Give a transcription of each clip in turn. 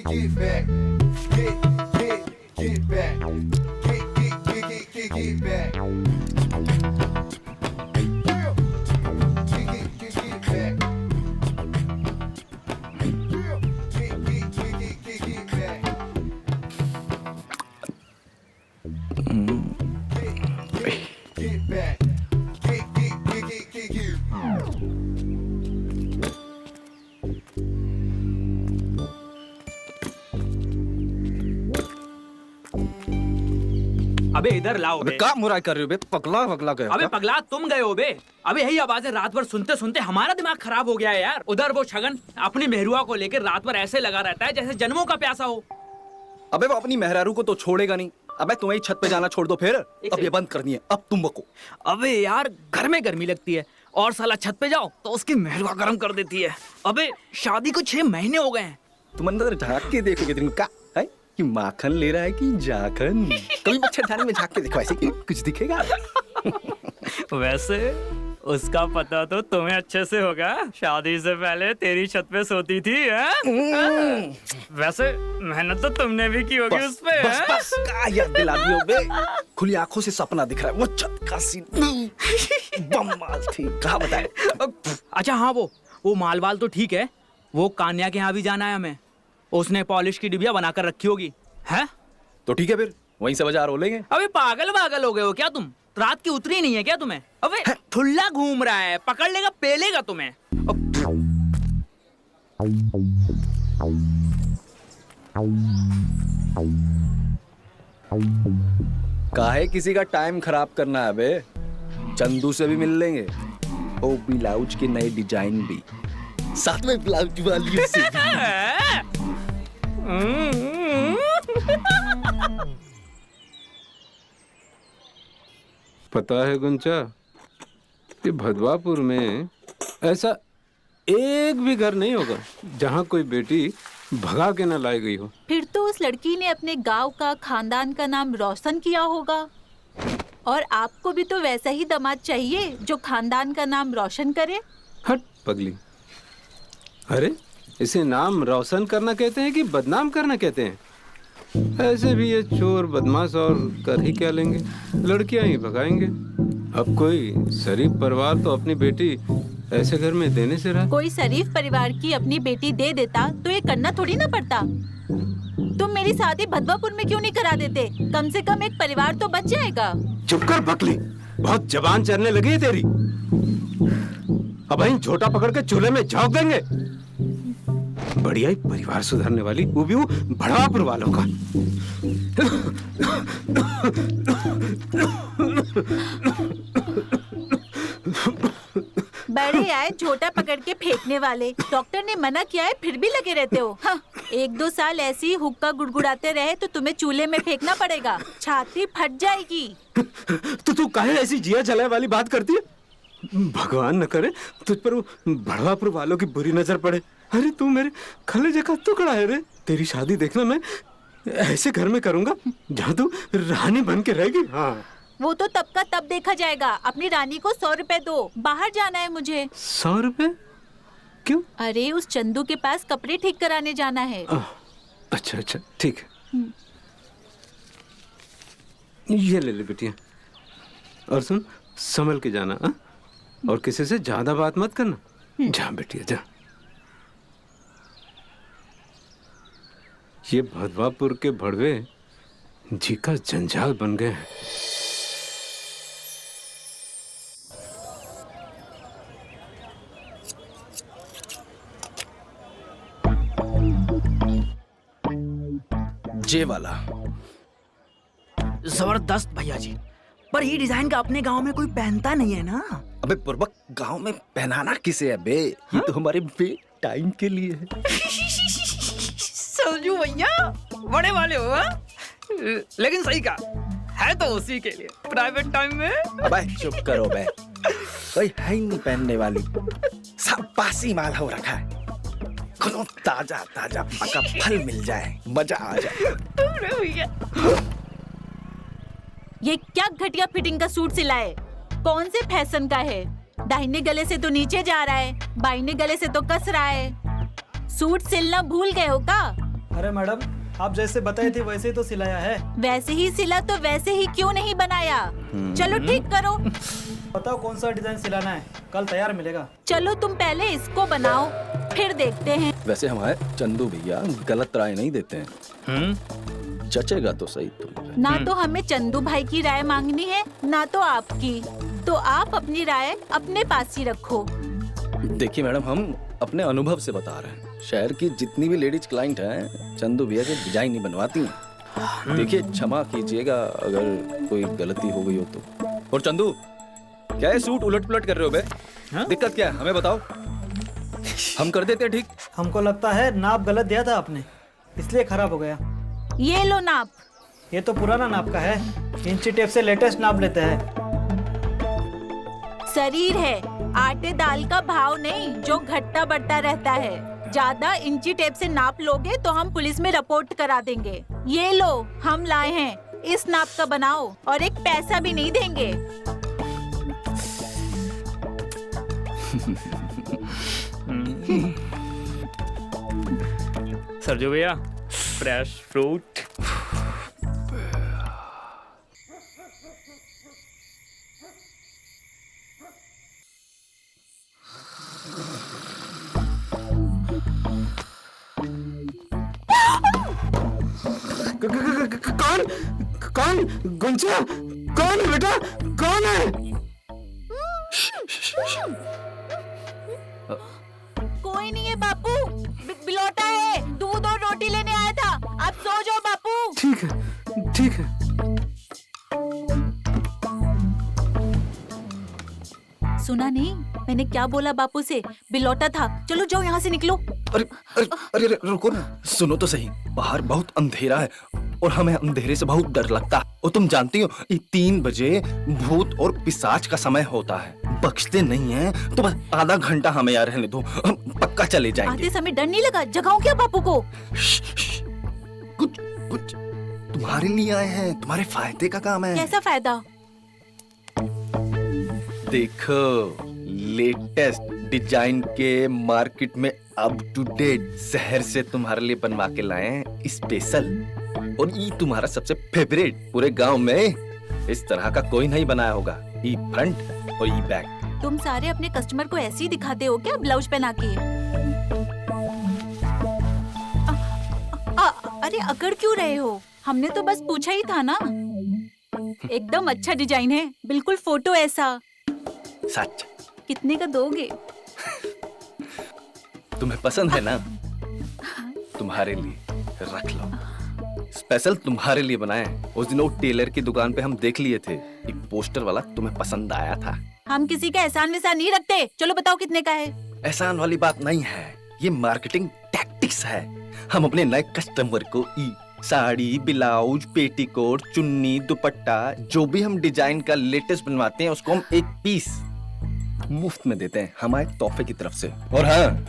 get back. Get back. Get back. अबे इधर लाओ अबे क्या मुराई कर रहे हो बे? पगला पगला गए हो अबे क्या? पगला तुम गए हो बे। अबे यही आवाजें रात भर सुनते सुनते हमारा दिमाग खराब हो गया है यार। उधर वो छगन अपनी मेहरुआ को लेकर रात भर ऐसे लगा रहता है जैसे जन्मों का प्यासा हो। अबे वो अपनी मेहरारू को तो छोड़ेगा नहीं। अबे तुम्हें छत पे जाना छोड़ दो फिर। अब ये बंद करनी है, अब तुम बको। अबे यार घर में गर्मी लगती है और साला छत पे जाओ तो उसकी मेहरुआ गर्म कर देती है। अबे शादी को 6 महीने हो गए हैं। तुम अंदर झाँक के देखोगे तुम का है कि माखन ले रहा है कि जाखन। कभी मच्छरदानी में झाँक के देखो ऐसे कि कुछ दिखेगा। वैसे उसका पता तो तुम्हें अच्छे से होगा। शादी से पहले तेरी छत पे सोती थी है? वैसे मेहनत तो तुमने भी की होगी उस पे। बस बस क्या याद दिला दियो बे। खुली आंखों से सपना दिख रहा है, वो छत का सीन बम्माल थी। कहाँ बताए? अच्छा हाँ वो मालवाल तो ठीक है। वो कान्या के यहाँ भी जाना है हमें। उसने पॉलिश की डिबिया बनाकर रखी होगी है? तो ठीक है फिर वहीं से बाजार हो लेंगे। अबे पागल हो गए हो क्या तुम? रात की उतरी नहीं है क्या तुम्हें? अबे ठुल्ला घूम रहा है, पकड़ लेगा पेलेगा तुम्हें। काहे किसी का टाइम खराब करना है बे? चंदू से भी मिल लेंगे। ओ ब्लाउज के नए डिजाइन भी, साथ में ब्लाउज वाली से भी। पता है गुंचा, कि भदवापुर में ऐसा एक भी घर नहीं होगा जहाँ कोई बेटी भगा के न लाई गई हो। फिर तो उस लड़की ने अपने गांव का, खानदान का नाम रोशन किया होगा। और आपको भी तो वैसा ही दामाद चाहिए जो खानदान का नाम रोशन करे। हट पगली। अरे इसे नाम रोशन करना कहते हैं कि बदनाम करना कहते हैं? ऐसे भी ये चोर बदमाश और कर ही क्या लेंगे, लड़कियां ही भगाएंगे। अब कोई शरीफ परिवार तो अपनी बेटी ऐसे घर में देने से रहा। कोई शरीफ परिवार की अपनी बेटी दे देता तो ये करना थोड़ी ना पड़ता। तुम मेरी शादी भदवापुर में क्यों नहीं करा देते? कम से कम एक परिवार तो बच जाएगा। चुप कर बकली, बहुत जबान चलने लगी है तेरी। अब इन झोटा पकड़ के चूल्हे में झोंक देंगे। बढ़िया ही परिवार सुधारने वाली, वो भी वो भड़वापुर वालों का। बड़े आए झोटा पकड़ के फेंकने वाले। डॉक्टर ने मना किया है फिर भी लगे रहते हो। हाँ, 1-2 साल ऐसी ही हुक्का गुड़गुड़ाते रहे तो तुम्हें चूल्हे में फेंकना पड़ेगा। छाती फट जाएगी। तो तू काहे ऐसी जिया जलाए वाली बात करती है? भगवान न करे तुझ पर वो भड़वापुर वालों की बुरी नजर पड़े। अरे तू मेरे कलेजे का टुकड़ा है रे। तेरी शादी देखना मैं ऐसे घर में करूंगा जहाँ तू रानी बन के रहेगी। हाँ वो तो तब का तब देखा जाएगा। अपनी रानी को 100 रुपए दो, बाहर जाना है मुझे। 100 रुपए? क्यों? अरे उस चंदू के पास कपड़े ठीक कराने जाना है। अच्छा अच्छा ठीक है। ये ले ले बेटिया। और सुन, संभल के जाना हा? और किसी से ज्यादा बात मत करना। जा बेटिया जा। ये भदवापुर के भड़वे जी का जंजाल बन गए हैं। जे वाला जबरदस्त भैया जी। पर ये डिजाइन का अपने गांव में कोई पहनता नहीं है ना। अबे बुर्बक, गांव में पहनाना किसे है बे? ये तो हमारे बे टाइम के लिए है। समझू भैया, बड़े वाले हो हा? लेकिन सही कहा है तो उसी के लिए प्राइवेट टाइम में। अबे चुप करो बे, कोई है ही नहीं पहनने वाली। सब बासी माल हो रखा है। खुद ताजा ताजा पका फल मिल जाए, मजा आ जाए। भैया ये क्या घटिया फिटिंग का सूट सिला है? कौन से फैशन का है? दाहिने गले से तो नीचे जा रहा है, बाइने गले से तो कस रहा है। सूट सिलना भूल गए हो का? अरे मैडम, आप जैसे बताए थे वैसे ही तो सिलाया है। वैसे ही सिला तो वैसे ही क्यों नहीं बनाया? चलो ठीक करो। बताओ कौन सा डिजाइन सिलाना है, कल तैयार मिलेगा। चलो तुम पहले इसको बनाओ, फिर देखते हैं। वैसे हमारे चंदू भैया गलत राय नहीं देते हैं। जचेगा तो सही तुम। ना तो हमें चंदू भाई की राय मांगनी है, ना तो आपकी। तो आप अपनी राय अपने पास ही रखो। देखिए मैडम, हम अपने अनुभव से बता रहे हैं। शहर की जितनी भी लेडीज क्लाइंट हैं, चंदू भैया के डिजाइन नहीं बनवाती हैं। देखिए, क्षमा कीजिएगा अगर कोई गलती हो गई हो तो। और चंदू, क्या है सूट उलट पुलट कर रहे हो बे? दिक्कत क्या है, हमें बताओ, हम कर देते हैं ठीक। हमको लगता है नाप गलत दिया था आपने, इसलिए खराब हो गया। ये लो नाप। ये तो पुराना नाप का है, इंची टेप से लेटेस्ट नाप लेते हैं। शरीर है, आटे दाल का भाव नहीं जो घटता बढ़ता रहता है। ज्यादा इंची टेप से नाप लोगे तो हम पुलिस में रिपोर्ट करा देंगे। ये लो, हम लाए हैं, इस नाप का बनाओ और एक पैसा भी नहीं देंगे। सरजू भैया, फ्रेश फ्रूट। कौन कौन गुंजा, कौन है बेटा, कौन है? कोई नहीं है बापू, बिलौटा है, दूध और रोटी लेने आया था। आप सो जाओ बापू। ठीक है, ठीक है। सुना नहीं मैंने क्या बोला बापू से? बिलौटा था। चलो जाओ यहाँ से, निकलो। अरे अरे अरे अरे, रुको ना, सुनो तो सही। बाहर बहुत अंधेरा है और हमें अंधेरे से बहुत डर लगता है। और तुम जानती हो, ये 3 बजे भूत और पिशाच का समय होता है। बख्शते नहीं हैं, तो बस आधा घंटा हमें यहाँ रहने दो, हम पक्का चले जाएंगे। आते समय डर नहीं लगा? जगाओ क्या बापू को? कुछ कुछ तुम्हारे लिए आए हैं, तुम्हारे फायदे का काम है। कैसा फायदा? देखो, लेटेस्ट डिजाइन के मार्केट में अप टू डेट शहर से तुम्हारे लिए बनवा के लाए हैं स्पेशल। और ये तुम्हारा सबसे फेवरेट, पूरे गांव में इस तरह का कोई नहीं बनाया होगा। ई फ्रंट और ई बैक। तुम सारे अपने कस्टमर को ऐसे ही दिखाते हो क्या, ब्लाउज पहना के? अरे अकड़ क्यों रहे हो? हमने तो बस पूछा ही था ना। एकदम अच्छा डिजाइन है, बिल्कुल फोटो ऐसा। सच? कितने का दोगे? तुम्हें पसंद है ना? तुम्हारे लिए रख लो, स्पेशल तुम्हारे लिए बनाए। उस दिन वो टेलर की दुकान पे हम देख लिए थे, एक पोस्टर वाला, तुम्हें पसंद आया था। हम किसी का एहसान वैसान नहीं रखते। चलो बताओ कितने का है? एहसान वाली बात नहीं है, ये मार्केटिंग टैक्टिक्स है। हम अपने नए कस्टमर को साड़ी, ब्लाउज, पेटीकोट, चुन्नी, दुपट्टा, जो भी हम डिजाइन का लेटेस्ट बनवाते हैं, उसको हम एक पीस मुफ्त में देते हैं, हमारे तोहफे की तरफ से। और हाँ,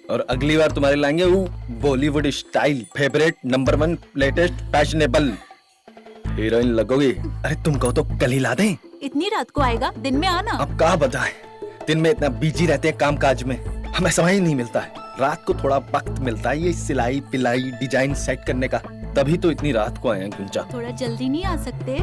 और अगली बार तुम्हारे लाएंगे वो Bollywood style favourite number 1 latest fashionable heroine लगोगी। अरे तुम कहो तो कल ही ला दें। इतनी रात को आएगा? दिन में आना। अब कहाँ बताएं, दिन में इतना बिजी रहते हैं काम काज में, हमें समय ही नहीं मिलता है। रात को थोड़ा वक्त मिलता है ये सिलाई पिलाई डिजाइन सेट करने का, तभी तो इतनी रात को आए हैं गुंजा। थोड़ा जल्दी नहीं आ सकते?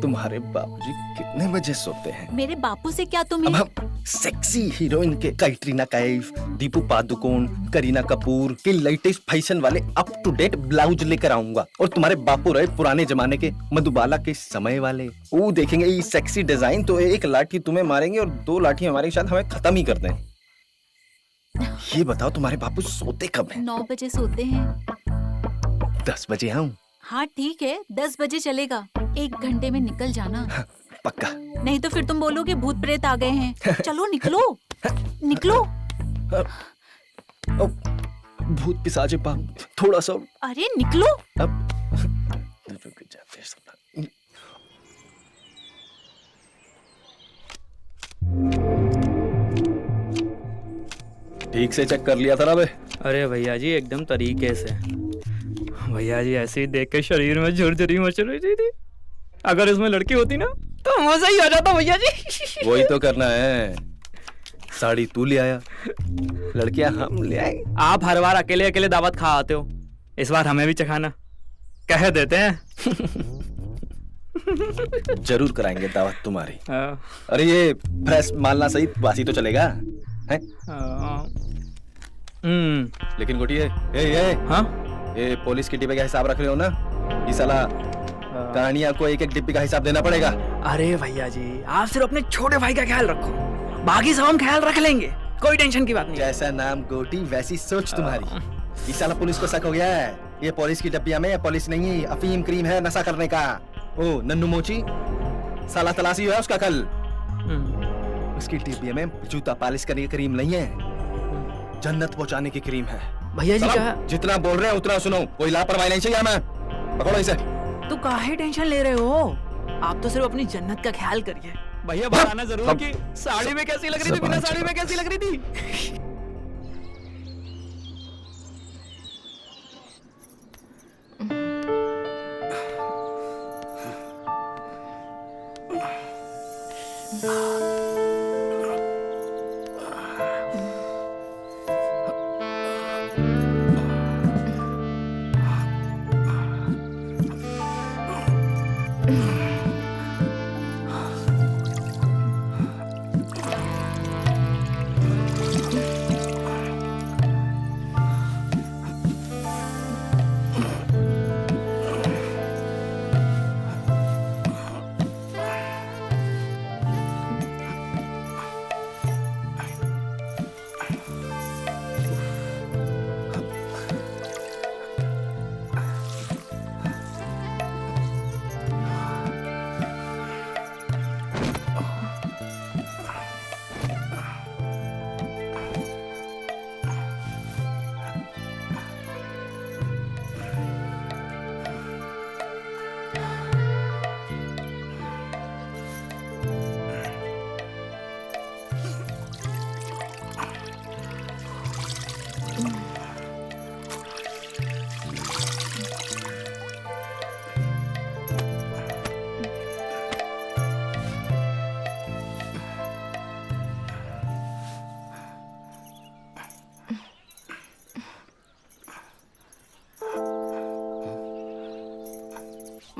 तुम्हारे बाबूजी कितने बजे सोते हैं? मेरे बापू से क्या अब तुम्हें? हम सेक्सी हीरोइन के कैटरीना कैफ, दीपू पादुकोण, करीना कपूर के लेटेस्ट फैशन वाले अप टू डेट ब्लाउज लेकर आऊंगा। और तुम्हारे बापू रहे पुराने जमाने के मधुबाला के समय वाले, वो देखेंगे ये सेक्सी डिजाइन तो एक लाठी तुम्हें मारेंगे और 2 लाठी हमारे साथ हमें खत्म ही कर दें। ये बताओ तुम्हारे बापू सोते कब हैं? 9 बजे सोते हैं। 10 बजे आऊं? हाँ ठीक है, 10 बजे चलेगा। 1 घंटे में निकल जाना। पक्का? नहीं तो फिर तुम बोलोगे भूत प्रेत आ गए हैं। चलो निकलो, निकलो। भूत पिशाचे पाप, थोड़ा सा। अरे निकलो। अब रुक जा, फिर सुना। ठीक से चेक कर लिया था ना बे? अरे भैया जी, एकदम तरीके से। भैया जी ऐसे ही देख के शरीर में झुरझुरी मच रही थी। अगर इसमें लड़की होती ना तो मजा ही आ जाता भैया जी। वही तो करना है। साड़ी तू ले आया, लड़कियां हम ले आए। आप हर बार अकेले अकेले दावत खा आते हो, इस बार हमें भी चखाना, कह देते हैं। जरूर कराएंगे दावत तुम्हारी। हाँ। अरे ये फ्रेश मालना सही, बासी तो चलेगा हैं? लेकिन गोटिए, ए, हाँ? ये पुलिस के डिब्बे का हिसाब रख रहे हो ना? ये साला कहानियां को एक एक डिब्बे का हिसाब देना पड़ेगा। अरे भैया जी, आप सिर्फ अपने छोटे भाई का ख्याल रखो, बाकी सब हम ख्याल रख लेंगे, कोई टेंशन की बात नहीं। जैसा नाम गोटी वैसी सोच तुम्हारी। ये साला पुलिस को शक हो गया है, ये पुलिस की डब्बिया में पुलिस नहीं अफीम क्रीम है नशा करने का। ओ नन्नू मोची, साला तलाशी है उसका कल। उसकी डिब्बिया में जूता पॉलिश करने की क्रीम नहीं है, जन्नत पहुंचाने की क्रीम है। भैया जी कहा, जितना बोल रहे हैं उतना सुनो, कोई लापरवाही नहीं चाहिए हमें। पकड़ो इसे। तो काहे टेंशन ले रहे हो, आप तो सिर्फ अपनी जन्नत का ख्याल करिए। भैया बताना जरूर कि साड़ी में कैसी लग रही थी, बिना साड़ी में कैसी लग रही थी।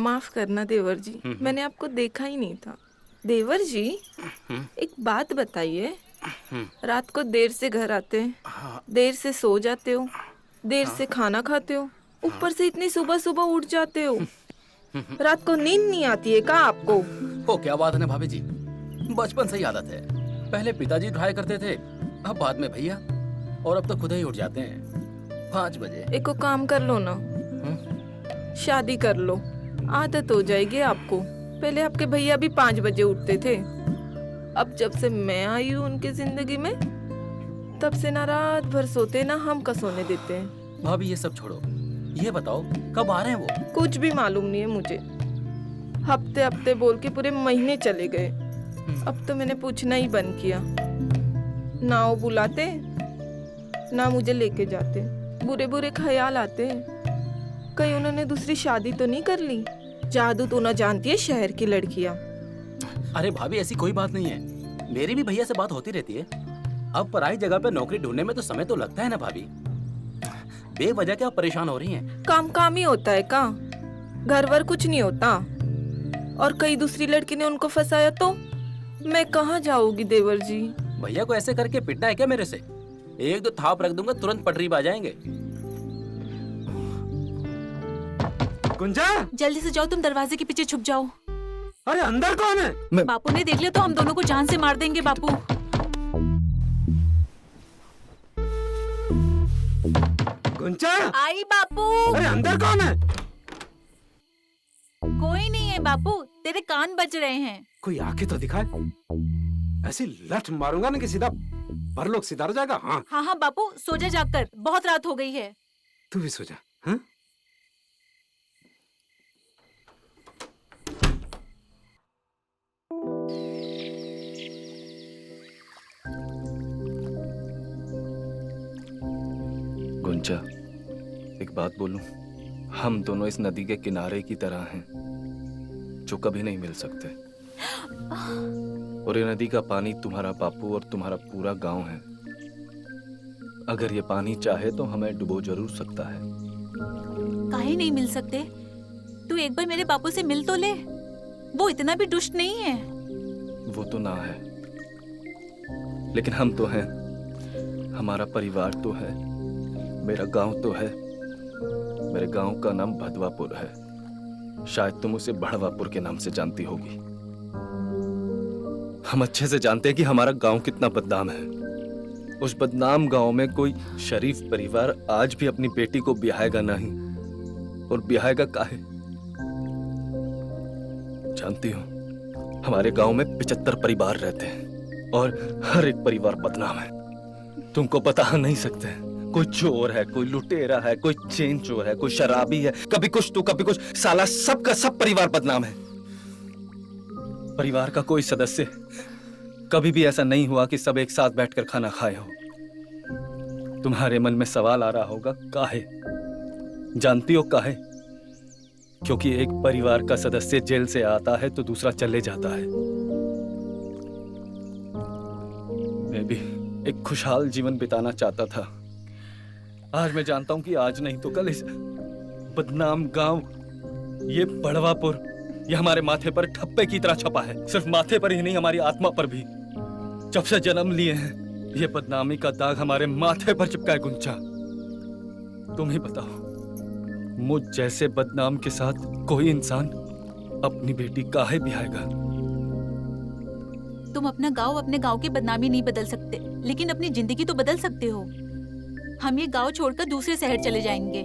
माफ करना देवर जी, मैंने आपको देखा ही नहीं था। देवर जी, एक बात बताइए, रात को देर से घर आते हैं, देर से सो जाते हो, देर से खाना खाते हो, ऊपर से इतनी सुबह सुबह उठ जाते हो, रात को नींद नहीं आती है क्या आपको? हो क्या बात है ना भाभी जी, बचपन से ही आदत है। पहले पिताजी ड्राइव करते थे, अब बाद में भैया, और अब तो खुद ही उठ जाते हैं 5 बजे। एक को काम कर लो ना, शादी कर लो, आदत हो जाएगी आपको। पहले आपके भैया भी 5 बजे उठते थे, अब जब से मैं आई हूँ उनकी जिंदगी में, तब से ना रात भर सोते ना हम का सोने देते हैं। भाभी ये सब छोड़ो, ये बताओ कब आ रहे हैं वो? कुछ भी मालूम नहीं है मुझे, हफ्ते हफ्ते बोल के पूरे महीने चले गए। अब तो मैंने पूछना ही बंद किया, ना वो बुलाते ना मुझे लेके जाते। बुरे बुरे ख्याल आते, कहीं उन्होंने दूसरी शादी तो नहीं कर ली? जादू तो ना जानती है शहर की लड़कियां। अरे भाभी ऐसी कोई बात नहीं है, मेरी भी भैया से बात होती रहती है। अब पराई जगह पे नौकरी ढूंढने में तो समय तो लगता है ना भाभी, बेवजह क्या परेशान हो रही हैं? काम काम ही होता है का, घर वर कुछ नहीं होता। और कई दूसरी लड़की ने उनको फंसाया तो मैं कहाँ जाऊंगी देवर जी? भैया को ऐसे करके पिटना है क्या मेरे से? एक दो थाप रख दूंगा, तुरंत पटरी पे आ जाएंगे। गुंजा, जल्दी से जाओ, तुम दरवाजे के पीछे छुप जाओ। अरे अंदर कौन है? बापू ने देख लिया तो हम दोनों को जान से मार देंगे। बापू गुंजा, आई बापू। अरे अंदर कौन है? कोई नहीं है बापू, तेरे कान बज रहे हैं। कोई आके तो दिखाए, ऐसी लठ मारूंगा ना कि सीधा परलोक सिधार जाएगा। हाँ हाँ हाँ बापू, सो जा जाकर, बहुत रात हो गई है। तू भी सो जा। हाँ? गुंजा, एक बात बोलूं, हम दोनों इस नदी के किनारे की तरह हैं, जो कभी नहीं मिल सकते। और ये नदी का पानी तुम्हारा बापू और तुम्हारा पूरा गांव है। अगर ये पानी चाहे तो हमें डुबो जरूर सकता है। काहे नहीं मिल सकते? तू एक बार मेरे बापू से मिल तो ले, वो इतना भी दुष्ट नहीं है। वो तो ना है, लेकिन हम तो हैं। हमारा परिवार तो है, मेरा गांव तो है। मेरे गांव का नाम भदवापुर है। शायद तुम उसे बढ़वापुर के नाम से जानती होगी। हम अच्छे से जानते हैं कि हमारा गांव कितना बदनाम है। उस बदनाम गांव में कोई शरीफ परिवार आज भी अपनी बेटी को ब्याहेगा नहीं। और ब्याहेगा काहे? जानती हो, हमारे गांव में 75 परिवार रहते हैं और हर एक परिवार बदनाम है। तुमको बता नहीं सकते। कोई चोर है, कोई लुटेरा है, कोई चेन चोर है, कोई शराबी है, कभी कुछ तो कभी कुछ। साला सबका सब परिवार बदनाम है। परिवार का कोई सदस्य कभी भी ऐसा नहीं हुआ कि सब एक साथ बैठकर खाना खाए हो। तुम्हारे मन में सवाल आ रहा होगा, काहे? जानती हो काहे? क्योंकि एक परिवार का सदस्य जेल से आता है तो दूसरा चले जाता है। मैं भी एक खुशहाल जीवन बिताना चाहता था। आज मैं जानता हूं कि आज नहीं तो कल इस बदनाम गांव, ये बढ़वापुर, ये हमारे माथे पर ठप्पे की तरह छपा है। सिर्फ माथे पर ही नहीं, हमारी आत्मा पर भी। जब से जन्म लिए हैं ये बदनामी का दाग हमारे माथे पर चिपका है। गुंचा, तुम ही बताओ, मुझ जैसे बदनाम के साथ कोई इंसान अपनी बेटी काहे ब्याहेगा? तुम अपना गांव, अपने गांव की बदनामी नहीं बदल सकते, लेकिन अपनी जिंदगी तो बदल सकते हो। हम ये गांव छोड़कर दूसरे शहर चले जाएंगे,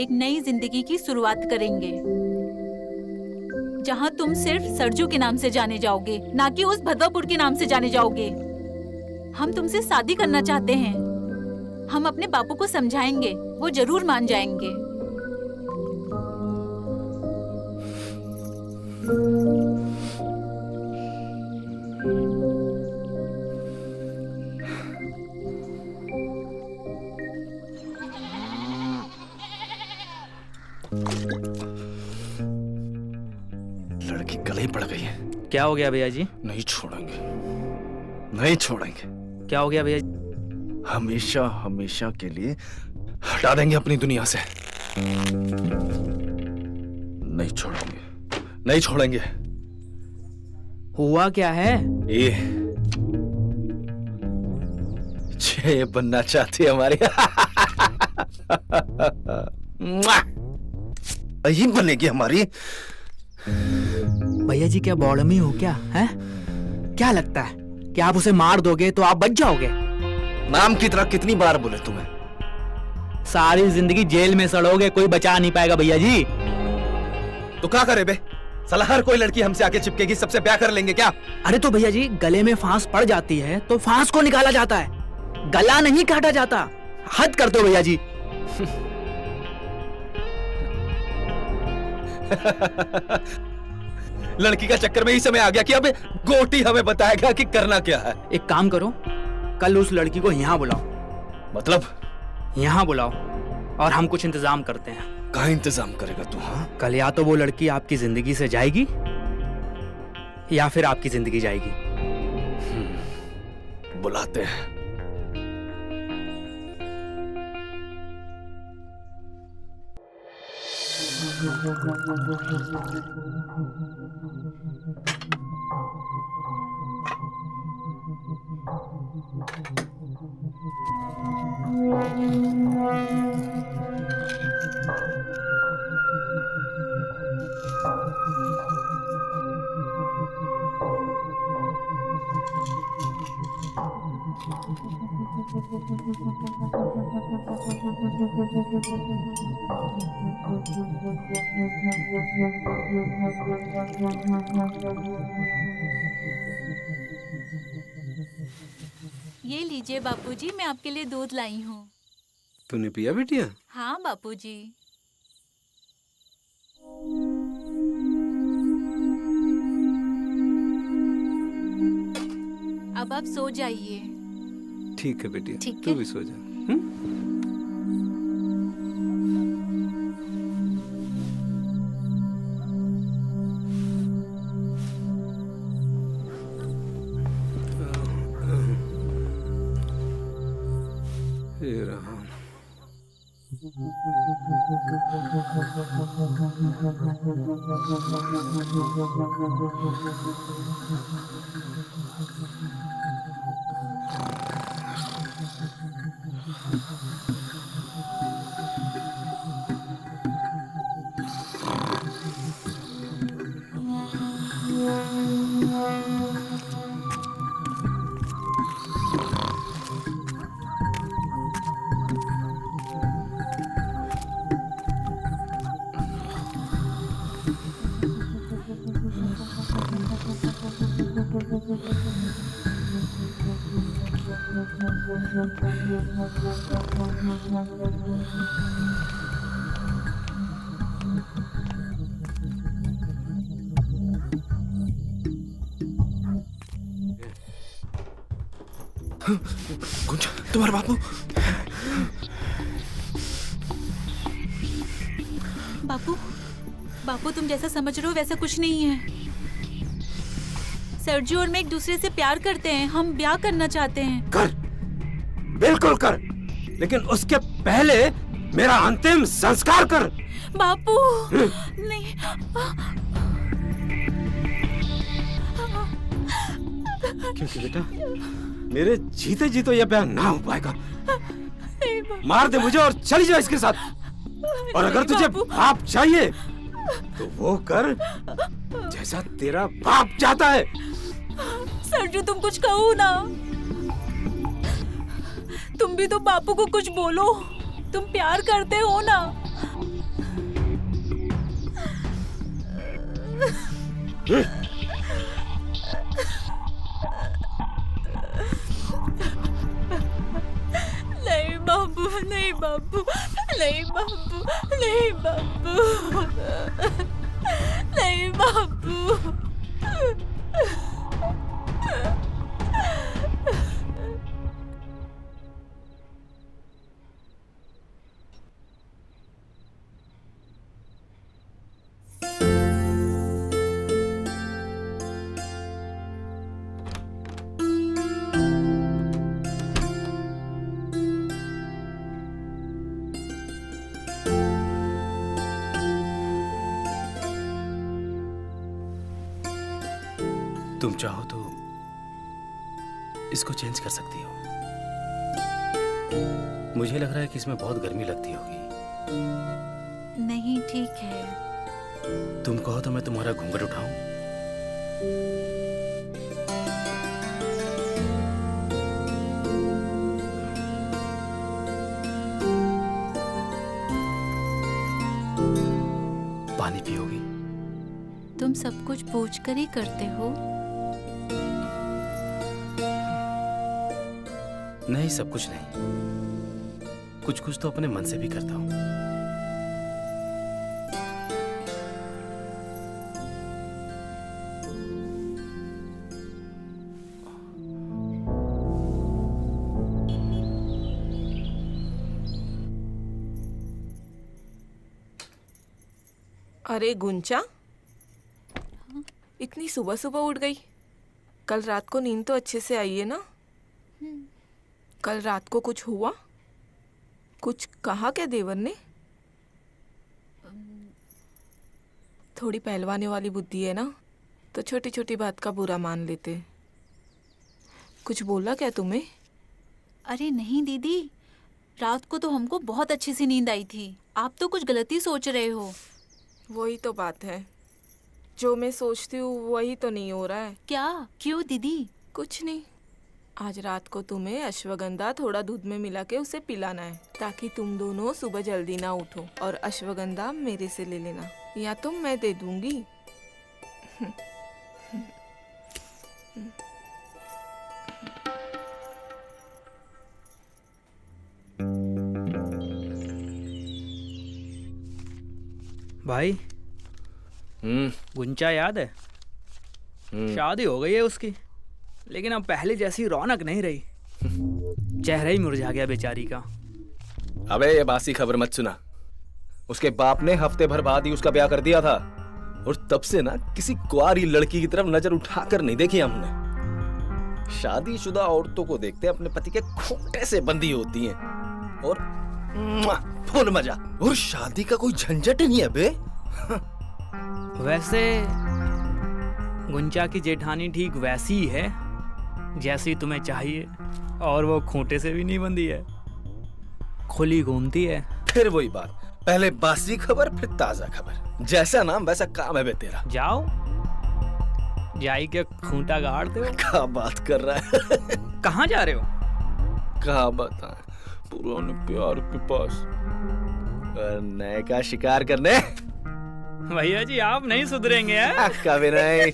एक नई जिंदगी की शुरुआत करेंगे, जहां तुम सिर्फ सरजू के नाम से जाने जाओगे, ना कि उस भदवापुर के नाम से जाने जाओगे। हम तुमसे शादी करना चाहते हैं। हम अपने बापू को समझाएंगे, वो जरूर मान जाएंगे। लड़की गले ही पड़ गई है। क्या हो गया भैया जी? नहीं छोड़ेंगे, नहीं छोड़ेंगे। क्या हो गया भैया जी? हमेशा हमेशा के लिए हटा देंगे अपनी दुनिया से। नहीं छोड़ेंगे, नहीं छोड़ेंगे। हुआ क्या है? ये छह बनना चाहती है हमारी। यही बनेगी हमारी। भैया जी क्या बौड़मी हो क्या है? क्या लगता है कि आप उसे मार दोगे तो आप बच जाओगे? नाम की तरह कितनी बार बोले तुम्हें? सारी जिंदगी जेल में सड़ोगे, कोई बचा नहीं पाएगा भैया जी। तो क्या करे बे? साला हर कोई लड़की हमसे आके चिपकेगी, सबसे ब्याह कर लेंगे क्या? अरे तो भैया जी, गले में फांस पड़ जाती है तो फांस को निकाला जाता है, गला नहीं काटा जाता। हद करते हो भैया जी। लड़की का चक्कर में ही समय आ गया कि अब गोटी हमें बताएगा कि करना क्या है। एक काम करो, कल उस लड़की को यहाँ बुलाओ। मतलब? यहाँ बुलाओ और हम कुछ इंतजाम करते हैं। कहाँ इंतजाम करेगा तू? हाँ, कल या तो वो लड़की आपकी जिंदगी से जाएगी या फिर आपकी जिंदगी जाएगी। बुलाते हैं। ये लीजिए बापूजी, मैं आपके लिए दूध लाई हूँ। तूने पिया बिटिया? हाँ बापूजी। अब आप सो जाइए। ठीक है बेटिया, ठीक तू है। भी सो जा। गुंजा, तुम्हारा बापू। बापू, बापू तुम जैसा समझ रहे हो वैसा कुछ नहीं है। सरजू और मैं एक दूसरे से प्यार करते हैं, हम ब्याह करना चाहते हैं। कर, बिल्कुल कर, लेकिन उसके पहले मेरा अंतिम संस्कार कर। बापू नहीं, क्योंकि बेटा मेरे जीते जी तो यह ब्याह ना हो पाएगा। नहीं बापू। मार दे मुझे और चली जाओ इसके साथ। और अगर तुझे बाप चाहिए तो वो कर जैसा तेरा बाप चाहता है। सरजू तुम कुछ कहो ना, तुम भी तो बापू को कुछ बोलो, तुम प्यार करते हो ना। नहीं बापू, नहीं बापू, नहीं बापू, नहीं बापू, नहीं बापू। तुम चाहो तो इसको चेंज कर सकती हो। मुझे लग रहा है कि इसमें बहुत गर्मी लगती होगी। नहीं ठीक है। तुम कहो तो मैं तुम्हारा घूंघट उठाऊं? पानी पियोगी? तुम सब कुछ पूछ कर ही करते हो। नहीं, सब कुछ नहीं, कुछ कुछ तो अपने मन से भी करता हूं। अरे गुंचा, इतनी सुबह सुबह उठ गई? कल रात को नींद तो अच्छे से आई है ना? कल रात को कुछ हुआ? कुछ कहा क्या देवर ने? थोड़ी पहलवाने वाली बुद्धि है ना, तो छोटी छोटी बात का बुरा मान लेते। कुछ बोला क्या तुम्हें? अरे नहीं दीदी, रात को तो हमको बहुत अच्छी सी नींद आई थी। आप तो कुछ गलती सोच रहे हो। वही तो बात है, जो मैं सोचती हूँ वही तो नहीं हो रहा है। क्या? क्यों दीदी? कुछ नहीं, आज रात को तुम्हें अश्वगंधा थोड़ा दूध में मिला के उसे पिलाना है, ताकि तुम दोनों सुबह जल्दी ना उठो। और अश्वगंधा मेरे से ले लेना, या तो मैं दे दूंगी। भाई, गुंचा याद है? शादी हो गई है उसकी, लेकिन अब पहले जैसी रौनक नहीं रही। चेहरा ही मुरझा गया बेचारी का। अबे ये बासी खबर मत सुना। उसके बाप ने हफ्ते भर बाद ही उसका ब्याह कर दिया था, और तब से ना किसी कुआरी लड़की की तरफ नजर उठाकर नहीं देखी हमने। शादीशुदा औरतों को देखते अपने पति के खूंटे से बंधी होती हैं, और फुल मजा। और शादी का कोई झंझट ही नहीं है बे। वैसे गुंचा की जेठानी ठीक वैसी ही है जैसी तुम्हें चाहिए, और वो खूंटे से भी नहीं बंधी है, खुली घूमती है। फिर वही बात, पहले बासी खबर फिर ताजा खबर। जैसा नाम वैसा काम है बे तेरा। जाओ जाई के खूंटा गाड़ते हो। क्या बात कर रहा है? कहाँ जा रहे हो? कहा बताएं, पुराने प्यार के पास और नए का शिकार करने। भैया जी आप नहीं सुधरेंगे हैं? कभी नहीं।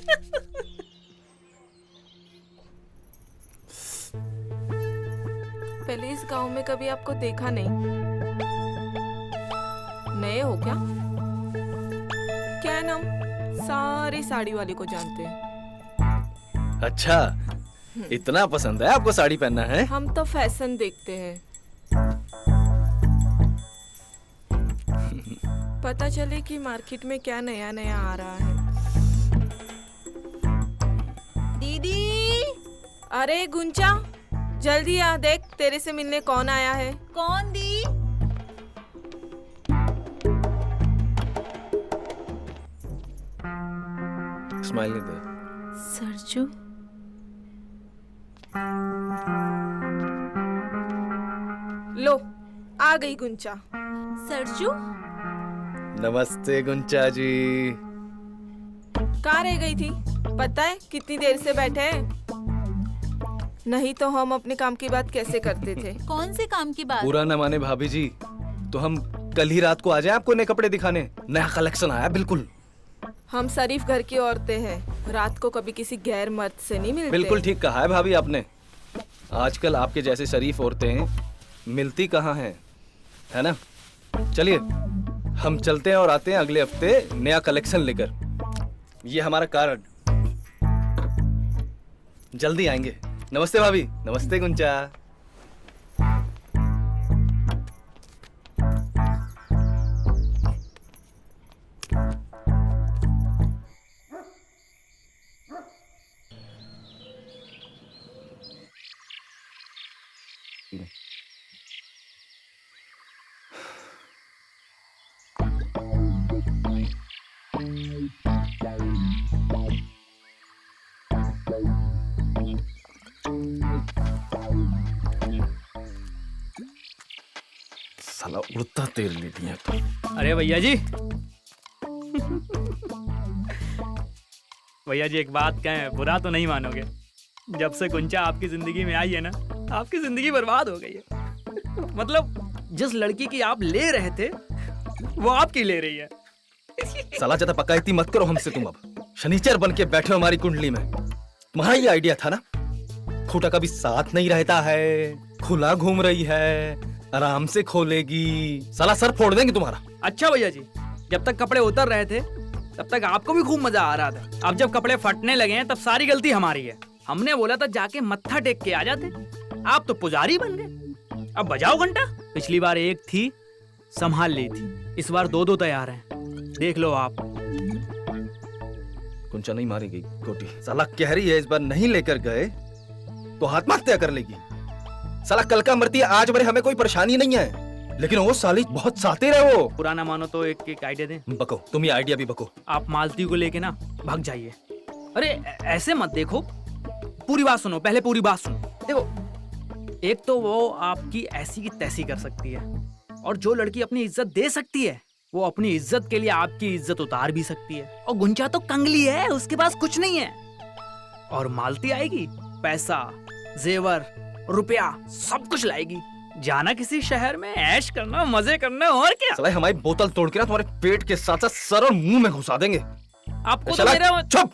पहले इस गांव में कभी आपको देखा नहीं। नए हो क्या? क्या है नाम? सारे साड़ी वाले को जानते हैं। अच्छा, इतना पसंद है आपको साड़ी पहनना है? हम तो फैशन देखते हैं। पता चले कि मार्केट में क्या नया नया आ रहा है। दीदी। अरे गुंचा, जल्दी आ, देख तेरे से मिलने कौन आया है। कौन दी? स्माइल नहीं दे। सरजू। लो, आ गई गुंचा। सरजू। नमस्ते गुंचा जी। कहाँ रह गई थी? पता है कितनी देर से बैठे हैं? नहीं तो हम अपने काम की बात कैसे करते थे? कौन से काम की बात? बुरा न माने भाभी जी, तो हम कल ही रात को आ जाए आपको नए कपड़े दिखाने। नया कलेक्शन आया बिल्कुल। हम शरीफ घर की औरतें हैं, रात को कभी किसी गैर मर्द से नहीं मिलते। बिल्कुल ठीक कहा है भाभी आपने। आजकल आपके जैसे शरीफ औरतें मिलती कहाँ हैं, है ना? चलिए हम चलते हैं और आते हैं अगले हफ्ते नया कलेक्शन लेकर। ये हमारा कार्ड, जल्दी आएंगे। नमस्ते भाभी। नमस्ते गुंचा। साला उड़ता तेल ले लिया तो। अरे भैया जी भैया जी एक बात कहें, बुरा तो नहीं मानोगे, जब से गुंचा आपकी जिंदगी में आई है ना, आपकी जिंदगी बर्बाद हो गई है। मतलब जिस लड़की की आप ले रहे थे वो आपकी ले रही है। साला ज्यादा पकायती मत करो हमसे तुम। अब शनिचर बन के बैठे हो हमारी कुंडली में। तुम्हारा ये आइडिया था ना? खूंटा कभी साथ नहीं रहता है, खुला घूम रही है, आराम से खोलेगी। साला सर फोड़ देंगे तुम्हारा। अच्छा भैया जी, जब तक कपड़े उतर रहे थे तब तक आपको भी खूब मजा आ रहा था। अब जब कपड़े फटने लगे हैं तब सारी गलती हमारी है। हमने बोला था जाके मत्था टेक के आ जाते, आप तो पुजारी बन गए। अब बजाओ घंटा। पिछली बार एक थी, संभाल ली थी, इस बार दो दो तैयार हैं, देख लो आप। गुंचा नहीं मारेगी गोटी। साला कह रही है इस बार नहीं लेकर गए तो आत्महत्या कर लेगी। साला कल का मरती है, आज मरे, हमें कोई परेशानी नहीं है, लेकिन वो साली बहुत सातिर है वो। पुराना मानो तो एक आइडिया दें। बको, तुम ये आइडिया भी बको। आप मालती को लेके ना भाग जाइए। अरे ऐसे मत देखो, पूरी बात सुनो, पहले पूरी बात सुनो। देखो, एक तो वो आपकी ऐसी की तैसी कर सकती है, और जो लड़की अपनी इज्जत दे सकती है वो अपनी इज्जत के लिए आपकी इज्जत उतार भी सकती है। और गुंचा तो कंगली है, उसके पास कुछ नहीं है। और मालती आएगी, पैसा, जेवर, रुपया सब कुछ लाएगी। जाना किसी शहर में, ऐश करना, मजे करना, और क्या। साला हमारी बोतल तोड़ के ना तुम्हारे पेट के साथ साथ सर और मुंह में घुसा देंगे। आपको तो साला मेरा चुप।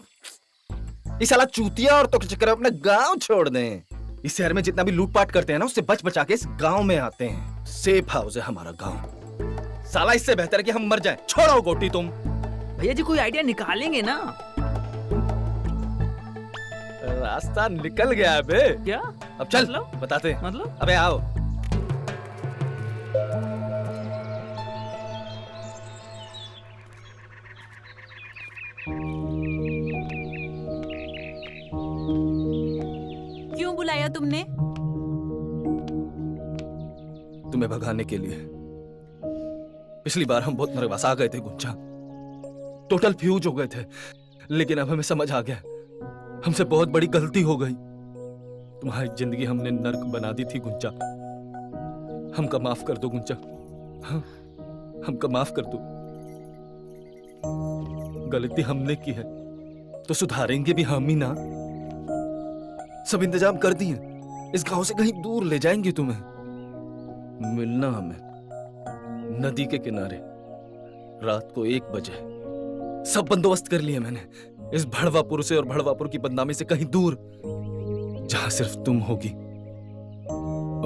इस साला चूतिया और तो के चक्कर में अपना गांव छोड़ दें। इस शहर में जितना भी लूटपाट करते हैं ना, उससे बच बचा के इस गांव में आते हैं। सेफ हाउस है हमारा गांव। साला इससे बेहतर है कि हम मर जाएं। छोड़ो गोटी तुम। भैया जी कोई आइडिया निकालेंगे ना? रास्ता निकल गया है बे। क्या अब चल मतलब? बताते हैं। मतलब अबे आओ। क्यों बुलाया तुमने? तुम्हें भगाने के लिए। पिछली बार हम बहुत नर्वस आ गए थे गुंजा, टोटल फ्यूज हो गए थे, लेकिन अब हमें समझ आ गया हमसे बहुत बड़ी गलती हो गई। तुम्हारी जिंदगी हमने नर्क बना दी थी गुंजा। हमका माफ कर दो गुंजा, हाँ, हमका माफ कर दो। गलती हमने की है तो सुधारेंगे भी हम ही ना। सब इंतजाम कर दिए, इस गांव से कहीं दूर ले जाएंगे तुम्हें। मिलना हमें नदी के किनारे रात को 1 बजे। सब बंदोबस्त कर लिए मैंने, इस भड़वापुर से और भड़वापुर की बदनामी से कहीं दूर, जहां सिर्फ तुम होगी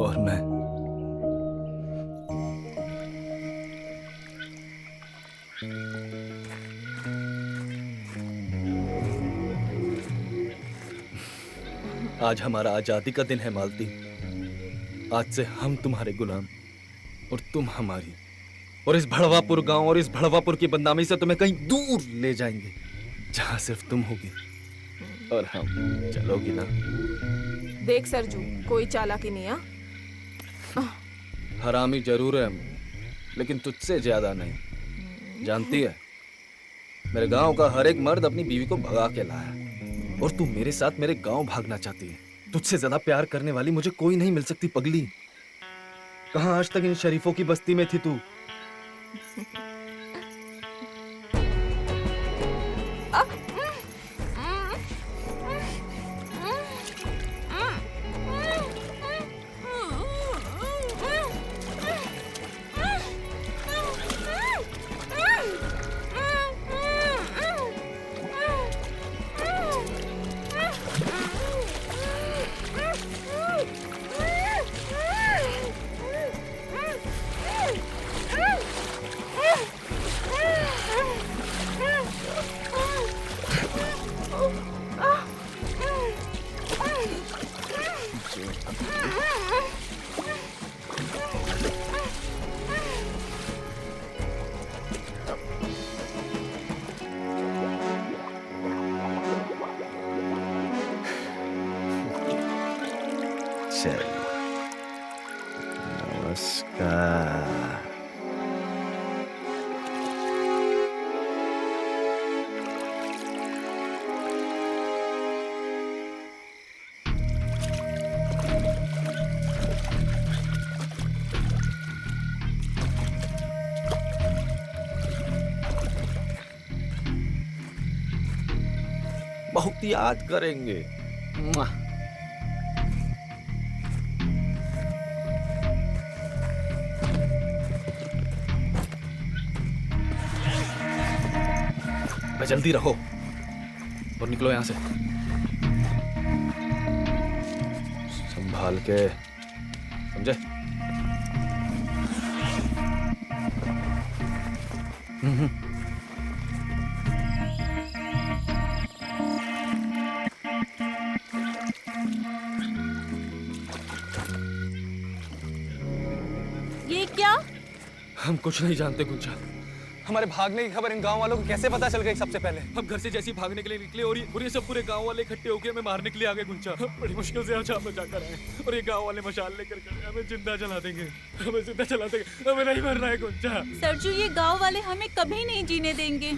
और मैं। आज हमारा आजादी का दिन है मालती। आज से हम तुम्हारे गुलाम और तुम हमारी, और इस भड़वापुर गांव और इस भड़वापुर की बदनामी से तुम्हें कहीं दूर ले जाएंगे, जहां सिर्फ तुम होगी और हम। चलोगी ना? देख सरजू, कोई चालाकी नहीं। हरामी जरूर है हम, लेकिन तुझसे ज्यादा नहीं। जानती है, मेरे गांव का हर एक मर्द अपनी बीवी को भगा के लाया, और तू मेरे साथ मेरे गांव भागना चाहती है। तुझसे ज्यादा प्यार करने वाली मुझे कोई नहीं मिल सकती पगली। कहां आज तक इन शरीफों की बस्ती में थी तू? चल, नमस्कार। बहुत याद करेंगे। जल्दी रहो और निकलो यहां से, संभाल के, समझे? ये क्या? हम कुछ नहीं जानते गुंजा। हमारे भागने की खबर इन गांव वालों को कैसे पता चल गई सबसे पहले? हम घर से जैसे भागने के लिए निकले और ये सब पूरे गांव वाले इकट्ठे होकर हमें मारने के लिए आ गए गुंजा। बड़ी मुश्किल से हम बचा कर आए और ये गांव वाले मशाल लेकर खड़े, हमें जिंदा जला देंगे, हमें जिंदा जला देंगे, हमें नहीं मरना है गुंजा। सरजू, ये गांव वाले हमें कभी नहीं जीने देंगे,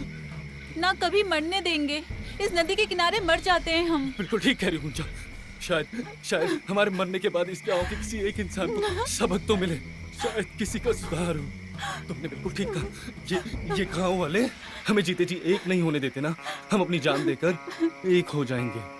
ना कभी मरने देंगे। इस नदी के किनारे मर जाते हैं हम। बिल्कुल ठीक कह रही हूँ गुंजा। शायद हमारे मरने के बाद इस गांव के किसी एक इंसान को सबक तो मिले, शायद किसी का सुधार हो। तुमने बिल्कुल ठीक कहा। ये गांव वाले हमें जीते जी एक नहीं होने देते ना, हम अपनी जान देकर एक हो जाएंगे।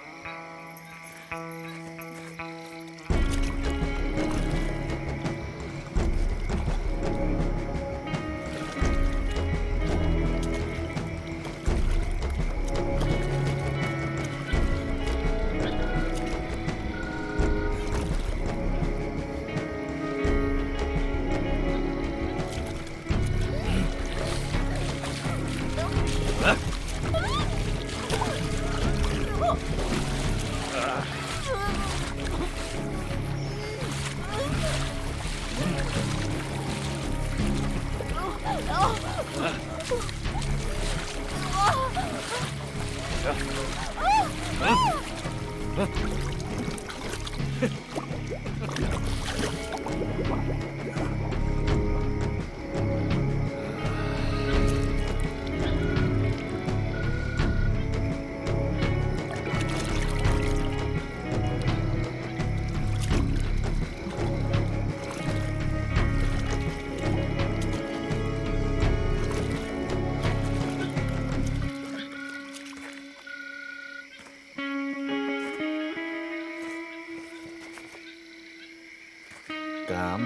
काम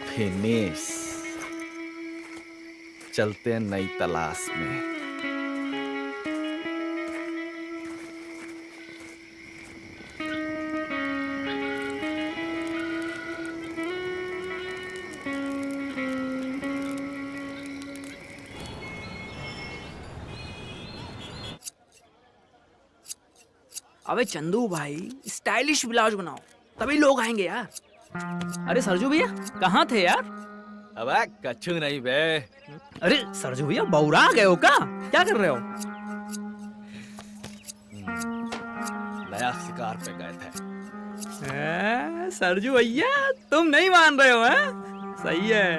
फिनिश। चलते हैं नई तलाश में। अबे चंदू भाई, स्टाइलिश ब्लाउज बनाओ तभी लोग आएंगे यार। अरे सरजू भैया कहाँ थे यार? अब कछु नहीं बे। अरे सरजू भैया बौरा गए हो क्या कर रहे हो? नया शिकार पे गए थे। सरजू भैया तुम नहीं मान रहे हो? हैं? सही है,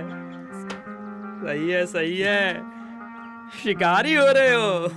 सही है, सही है, शिकारी हो रहे हो।